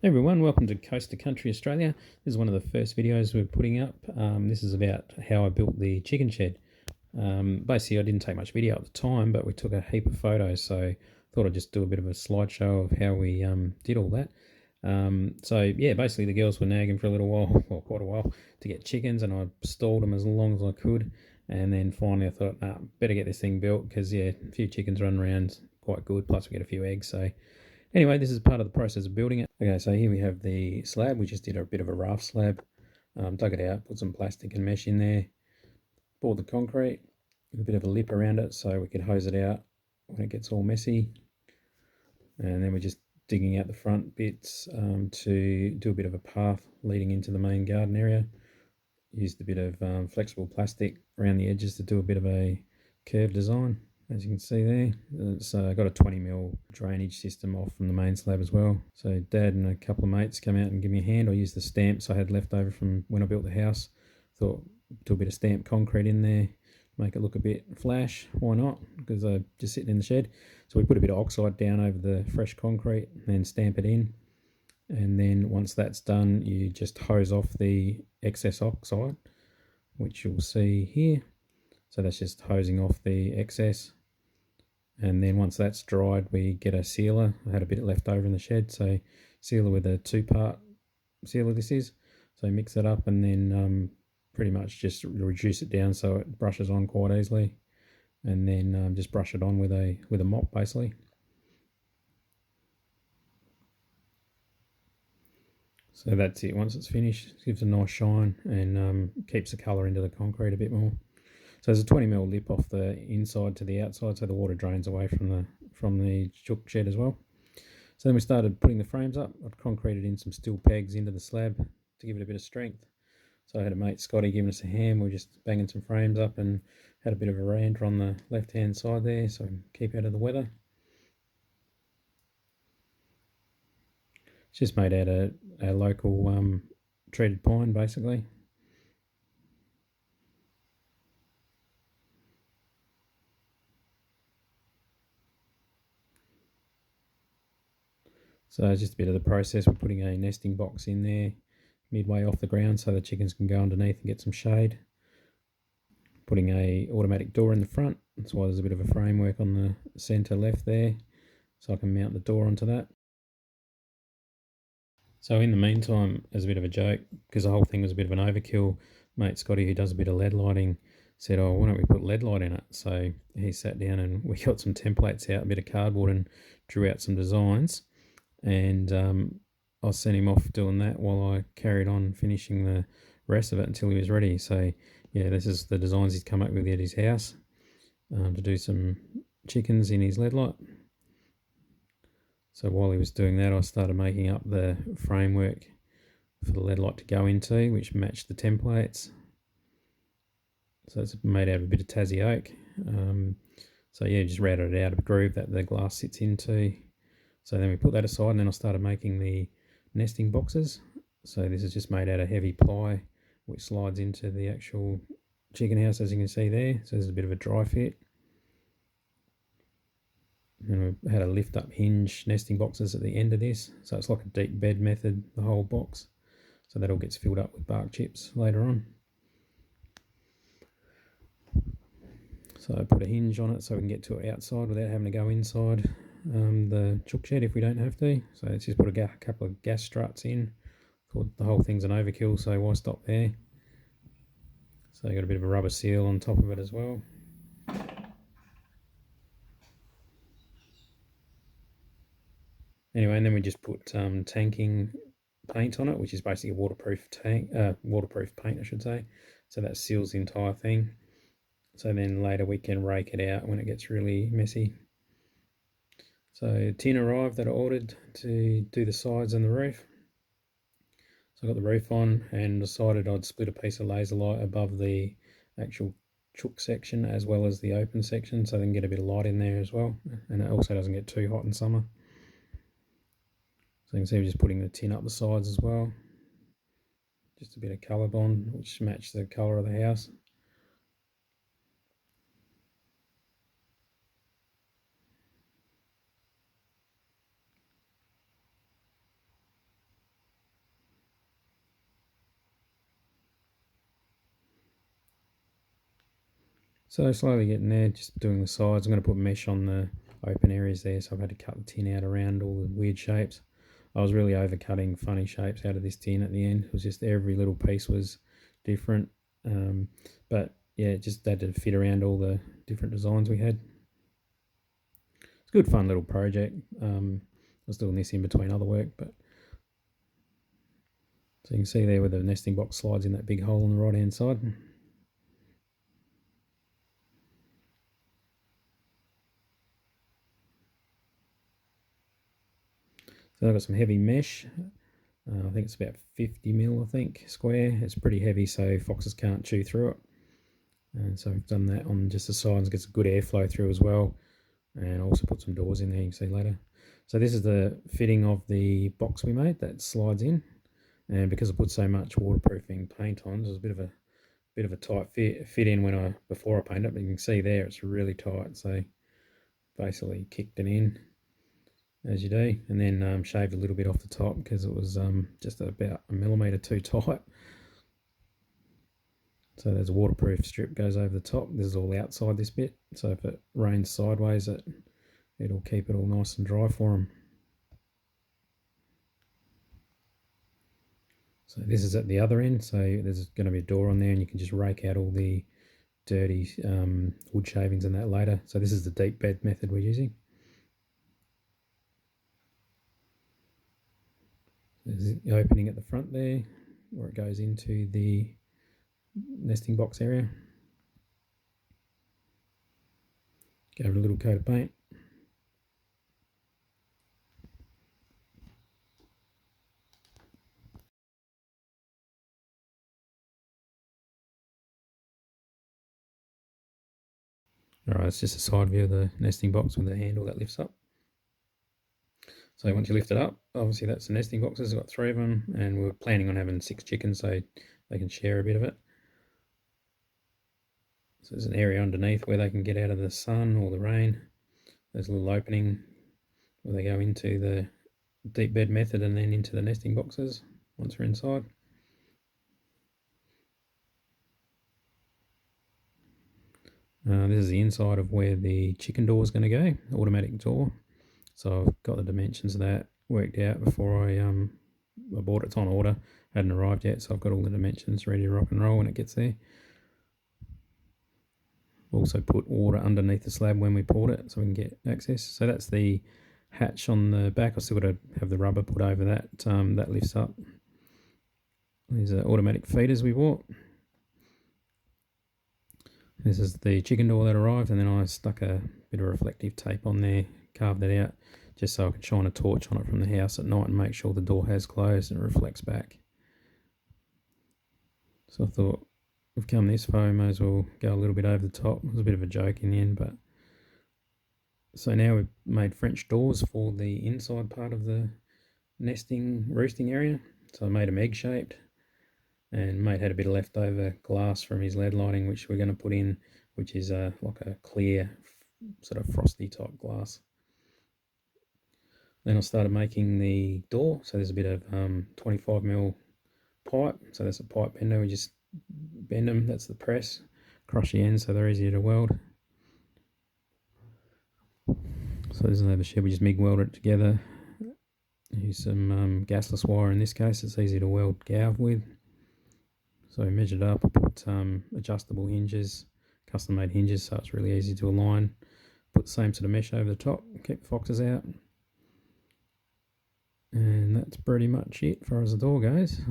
Hey everyone, welcome to Coast to Country Australia. This is one of the first videos we're putting up. This is about how I built the chicken shed. Basically I didn't take much video at the time, but we took a heap of photos, so I thought I'd just do a bit of a slideshow of how we did all that. So yeah, basically the girls were nagging for a little while, or quite a while, to get chickens, and I stalled them as long as I could. And then finally I thought, better get this thing built, because yeah, a few chickens running around quite good, plus we get a few eggs. So anyway, this is part of the process of building it. Okay, so here we have the slab. We just did a bit of a raft slab, dug it out, put some plastic and mesh in there, poured the concrete with a bit of a lip around it so we could hose it out when it gets all messy. And then we're just digging out the front bits to do a bit of a path leading into the main garden area. Used a bit of flexible plastic around the edges to do a bit of a curved design. As you can see there, it's got a 20mm drainage system off from the main slab as well. So Dad and a couple of mates come out and give me a hand. I used the stamps I had left over from when I built the house. Thought, do a bit of stamped concrete in there, make it look a bit flash. Why not? Because I'm just sitting in the shed. So we put a bit of oxide down over the fresh concrete and then stamp it in. And then once that's done, you just hose off the excess oxide, which you'll see here. So that's just hosing off the excess. And then once that's dried, we get a sealer. I had a bit left over in the shed, so sealer with a 2-part sealer this is. So mix it up and then pretty much just reduce it down so it brushes on quite easily. And then just brush it on with a mop basically. So that's it. Once it's finished, it gives a nice shine and keeps the colour into the concrete a bit more. So there's a 20mm lip off the inside to the outside, so the water drains away from the chook shed as well. So then we started putting the frames up. I'd concreted in some steel pegs into the slab to give it a bit of strength. So I had a mate, Scotty, giving us a hand. We were just banging some frames up and had a bit of a rant on the left-hand side there, so keep out of the weather. It's just made out of a local treated pine, basically. So it's just a bit of the process. We're putting a nesting box in there midway off the ground so the chickens can go underneath and get some shade. Putting a automatic door in the front. That's why there's a bit of a framework on the centre left there, so I can mount the door onto that. So in the meantime, as a bit of a joke, because the whole thing was a bit of an overkill, mate Scotty, who does a bit of lead lighting, said, oh, why don't we put lead light in it? So he sat down and we got some templates out, a bit of cardboard, and drew out some designs. And I sent him off doing that while I carried on finishing the rest of it until he was ready. So yeah, this is the designs he's come up with at his house to do some chickens in his lead light. So while he was doing that, I started making up the framework for the lead light to go into, which matched the templates. So it's made out of a bit of Tassie oak. So yeah, just routed it out of a groove that the glass sits into. So then we put that aside, and then I started making the nesting boxes. So this is just made out of heavy ply, which slides into the actual chicken house, as you can see there. So there's a bit of a dry fit. And we had a lift up hinge nesting boxes at the end of this. So it's like a deep bed method, the whole box. So that all gets filled up with bark chips later on. So I put a hinge on it so we can get to it outside without having to go inside the chook shed if we don't have to. So let's just put a couple of gas struts in. Thought the whole thing's an overkill, so why stop there? So you got a bit of a rubber seal on top of it as well. Anyway, and then we just put tanking paint on it, which is basically a waterproof paint, I should say. So that seals the entire thing. So then later we can rake it out when it gets really messy. So tin arrived that I ordered to do the sides and the roof. So I got the roof on and decided I'd split a piece of laser light above the actual chook section as well as the open section, so they can get a bit of light in there as well, and it also doesn't get too hot in summer. So you can see we're just putting the tin up the sides as well. Just a bit of colour bond which matches the colour of the house. So slowly getting there, just doing the sides. I'm going to put mesh on the open areas there, so I've had to cut the tin out around all the weird shapes. I was really overcutting funny shapes out of this tin at the end. It was just every little piece was different. But yeah, it just had to fit around all the different designs we had. It's a good fun little project. I was doing this in between other work, but so you can see there where the nesting box slides in that big hole on the right hand side. So I've got some heavy mesh. I think it's about 50 mil, I think, square. It's pretty heavy, so foxes can't chew through it. And so I've done that on just the sides, gets a good airflow through as well. And also put some doors in there, you can see later. So this is the fitting of the box we made that slides in. And because I put so much waterproofing paint on, there's a bit of a tight fit in before I painted it. But you can see there it's really tight. So basically kicked it in as you do, and then shaved a little bit off the top because it was just about a millimetre too tight. So there's a waterproof strip goes over the top. This is all outside this bit, so if it rains sideways, it'll keep it all nice and dry for them. So this is at the other end, so there's going to be a door on there, and you can just rake out all the dirty wood shavings and that later. So this is the deep bed method we're using. There's the opening at the front there, where it goes into the nesting box area. Give it a little coat of paint. Alright, it's just a side view of the nesting box with the handle that lifts up. So once you lift it up, obviously that's the nesting boxes. I've got 3 of them, and we're planning on having 6 chickens so they can share a bit of it. So there's an area underneath where they can get out of the sun or the rain. There's a little opening where they go into the deep bed method and then into the nesting boxes once we're inside. This is the inside of where the chicken door is going to go, automatic door. So I've got the dimensions of that worked out before I bought it. It's on order, hadn't arrived yet, so I've got all the dimensions ready to rock and roll when it gets there. Also put water underneath the slab when we poured it so we can get access. So that's the hatch on the back. I've still got to have the rubber put over that. That lifts up. These are automatic feeders we bought. This is the chicken door that arrived, and then I stuck a bit of reflective tape on there, carved it out, just so I can shine a torch on it from the house at night and make sure the door has closed and it reflects back. So I thought, we've come this far, we may as well go a little bit over the top. It was a bit of a joke in the end, but... So now we've made French doors for the inside part of the roosting area. So I made them egg-shaped. And mate had a bit of leftover glass from his lead lighting, which we're going to put in, which is like a clear, sort of frosty type glass. Then I started making the door. So there's a bit of 25mm pipe. So that's a pipe bender. We just bend them. That's the press. Crush the ends so they're easier to weld. So there's another shed. We just MIG weld it together. Use some gasless wire in this case. It's easy to weld galv with. So I measured up, I put adjustable hinges, custom made hinges, so it's really easy to align. Put the same sort of mesh over the top, keep the foxes out. And that's pretty much it as far as the door goes.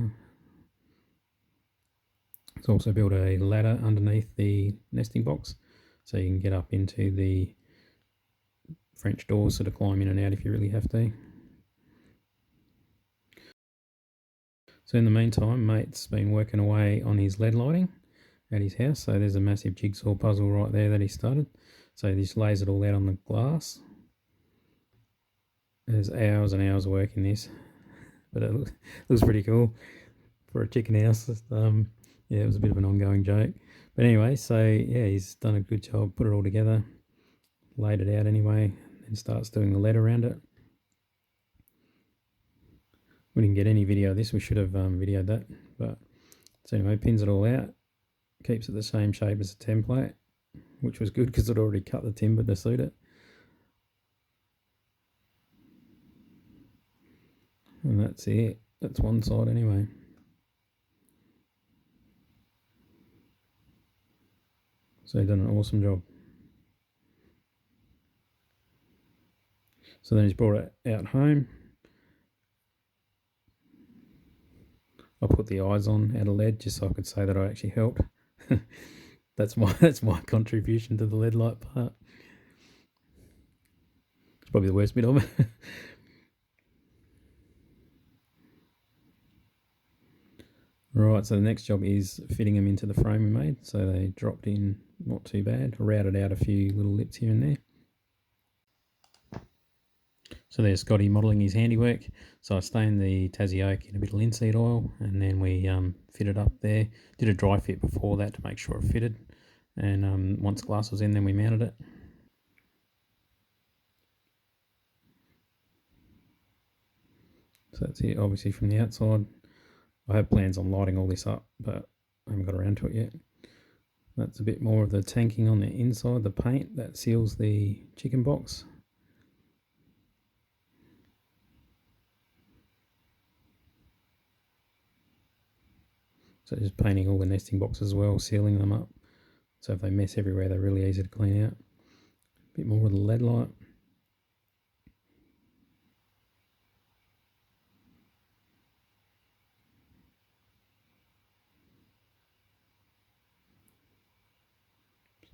It's also built a ladder underneath the nesting box, so you can get up into the French doors, sort of climb in and out if you really have to. So in the meantime, mate's been working away on his lead lighting at his house. So there's a massive jigsaw puzzle right there that he started. So he just lays it all out on the glass. There's hours and hours of work in this, but it looks pretty cool for a chicken house. Yeah, it was a bit of an ongoing joke. But anyway, so yeah, he's done a good job, put it all together, laid it out anyway, and starts doing the lead around it. We didn't get any video of this, we should have videoed that. But so anyway, pins it all out, keeps it the same shape as the template. which was good because I'd already cut the timber to suit it. And that's it. That's one side anyway. So he's done an awesome job. So then he's brought it out home. I put the eyes on out of lead just so I could say that I actually helped. that's my contribution to the lead light part. It's probably the worst bit of it. Right, so the next job is fitting them into the frame we made. So they dropped in not too bad. I routed out a few little lips here and there. So there's Scotty modelling his handiwork. So I stained the Tassie oak in a bit of linseed oil, and then we fitted up there. Did a dry fit before that to make sure it fitted. And once glass was in, then we mounted it. So that's it, obviously from the outside. I have plans on lighting all this up, but I haven't got around to it yet. That's a bit more of the tanking on the inside, the paint that seals the chicken box. So just painting all the nesting boxes as well, sealing them up. So if they mess everywhere, they're really easy to clean out. A bit more with the lead light.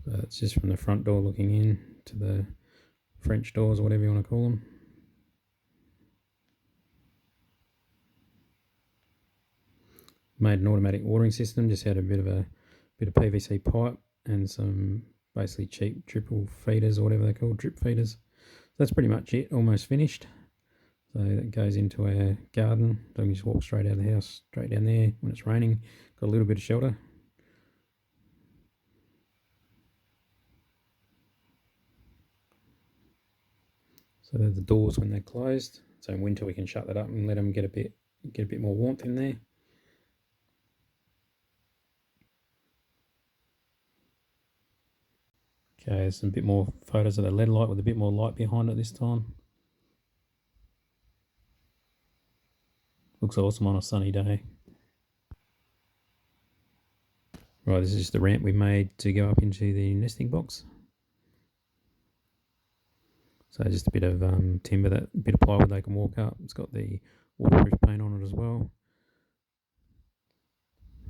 So that's just from the front door looking in to the French doors, or whatever you want to call them. Made an automatic watering system, just had a bit of PVC pipe and some basically cheap triple feeders, or whatever they're called, drip feeders. So that's pretty much it, almost finished. So that goes into our garden. So we can just walk straight out of the house, straight down there when it's raining. Got a little bit of shelter. So there's the doors when they're closed. So in winter we can shut that up and let them get a bit more warmth in there. Okay, there's some bit more photos of the lead light with a bit more light behind it this time. Looks awesome on a sunny day. Right, this is just the ramp we made to go up into the nesting box. So just a bit of timber, that bit of plywood they can walk up. It's got the waterproof paint on it as well.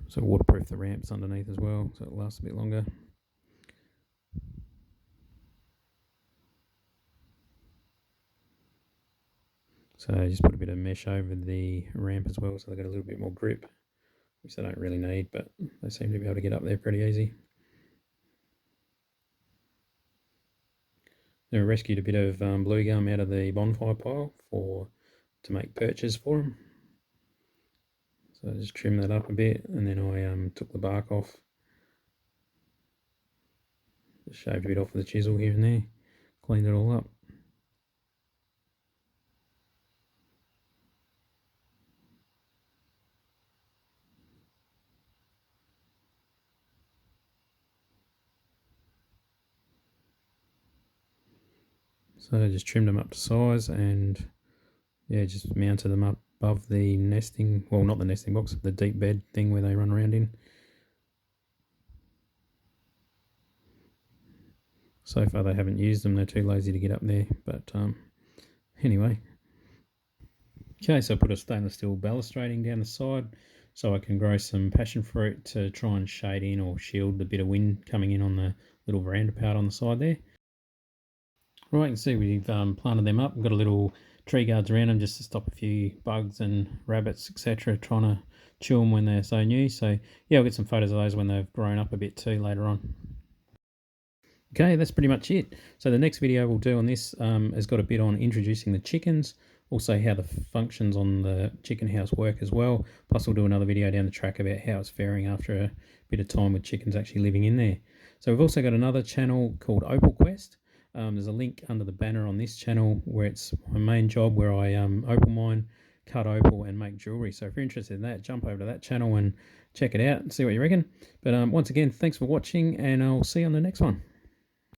So waterproof the ramps underneath as well, so it lasts a bit longer. So I just put a bit of mesh over the ramp as well, so they got a little bit more grip, which they don't really need, but they seem to be able to get up there pretty easy. Then I rescued a bit of blue gum out of the bonfire pile to make perches for them. So I just trimmed that up a bit, and then I took the bark off. Just shaved a bit off with the chisel here and there, cleaned it all up. So I just trimmed them up to size, and yeah, just mounted them up above the nesting, well, not the nesting box, the deep bed thing where they run around in. So far they haven't used them, they're too lazy to get up there, but anyway. Okay, so I put a stainless steel balustrading down the side so I can grow some passion fruit to try and shade in or shield the bit of wind coming in on the little veranda part on the side there. Right, you can see we've planted them up. We've got a little tree guards around them just to stop a few bugs and rabbits, etc., trying to chew them when they're so new. So yeah, I'll get some photos of those when they've grown up a bit too later on. Okay, that's pretty much it. So the next video we'll do on this has got a bit on introducing the chickens, also how the functions on the chicken house work as well. Plus we'll do another video down the track about how it's faring after a bit of time with chickens actually living in there. So we've also got another channel called Opal Quest. There's a link under the banner on this channel where it's my main job, where I opal mine, cut opal and make jewellery. So if you're interested in that, jump over to that channel and check it out and see what you reckon. But once again, thanks for watching, and I'll see you on the next one.